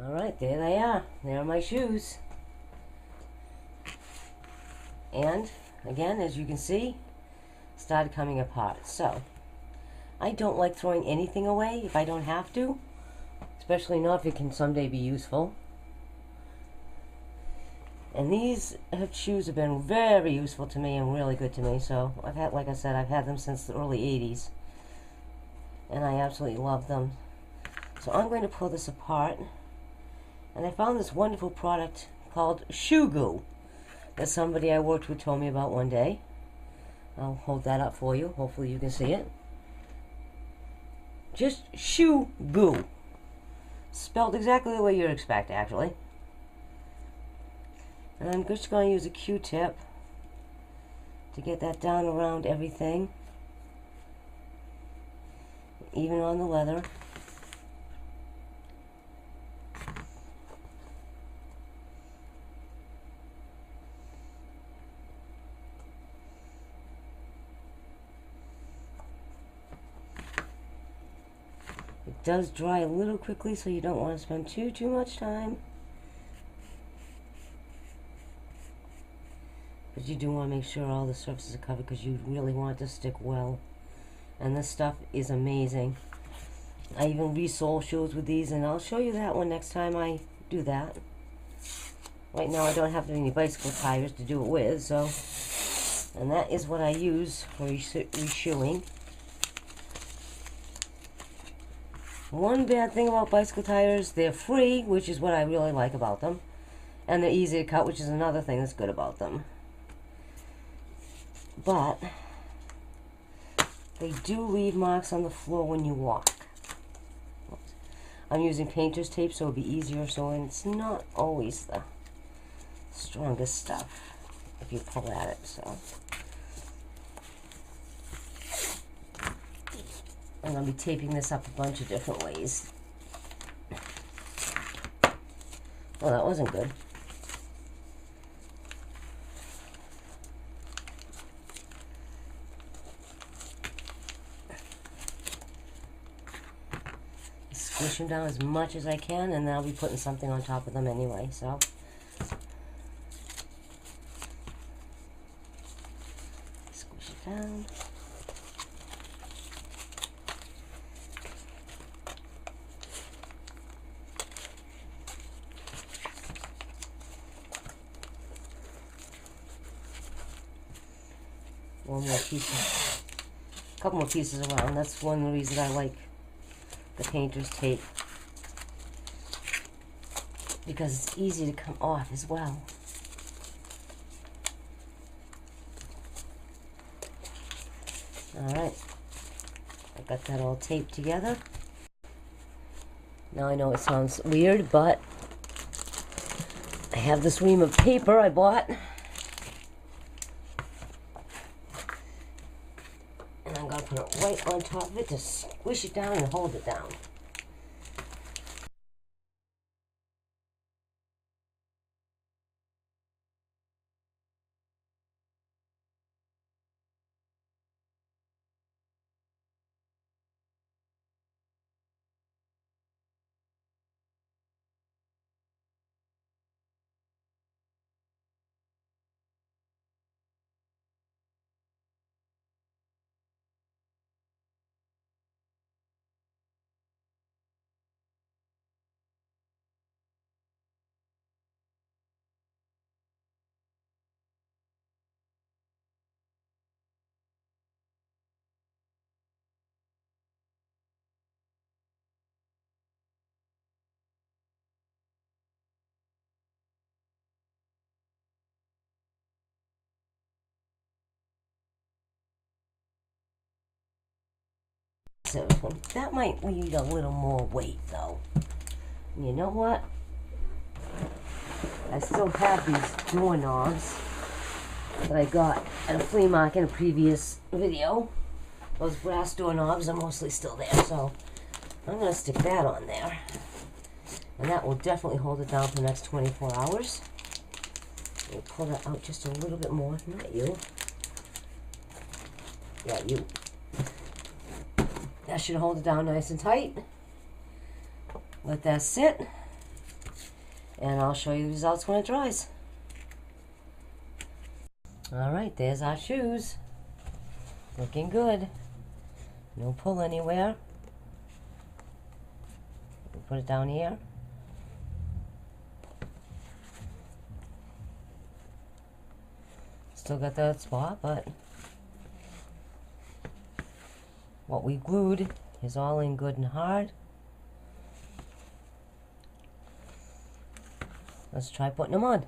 Alright, there they are. There are my shoes. And, again, as you can see, started coming apart. So, I don't like throwing anything away if I don't have to. Especially not if it can someday be useful. And these shoes have been very useful to me and really good to me. So, I've had, like I said, I've had them since the early 80s. And I absolutely love them. So I'm going to pull this apart. And I found this wonderful product called Shoe Goo that somebody I worked with told me about one day. I'll hold that up for you. Hopefully you can see it. Just Shoe Goo. Spelled exactly the way you'd expect, actually. And I'm just going to use a Q-tip to get that down around everything. Even on the leather. It does dry a little quickly, so you don't want to spend too much time. But you do want to make sure all the surfaces are covered because you really want it to stick well. And this stuff is amazing. I even resole shoes with these, and I'll show you that one next time I do that. Right now I don't have any bicycle tires to do it with, so... And that is what I use for reshoeing. One bad thing about bicycle tires, they're free, which is what I really like about them. And they're easy to cut, which is another thing that's good about them. But they do leave marks on the floor when you walk. I'm using painter's tape, so it'll be easier, so it's not always the strongest stuff if you pull at it, so. And I'll be taping this up a bunch of different ways. Well, that wasn't good. Squish them down as much as I can, and then I'll be putting something on top of them anyway, so. Squish it down. One more piece, a couple more pieces around. That's one reason I like the painter's tape, because it's easy to come off as well. Alright, I got that all taped together. Now I know it sounds weird, but I have this ream of paper I bought. And I'm going to put it right on top of it to squish it down and hold it down. So that might need a little more weight though. And you know what? I still have these doorknobs that I got at a flea market in a previous video. Those brass doorknobs are mostly still there, so I'm going to stick that on there. And that will definitely hold it down for the next 24 hours. Let me pull that out just a little bit more. Not you. Yeah, you. That should hold it down nice and tight. Let that sit. and I'll show you the results when it dries. Alright, there's our shoes. Looking good. No pull anywhere. We'll put it down here. Still got that spot, but what we glued is all in good and hard. Let's try putting them on.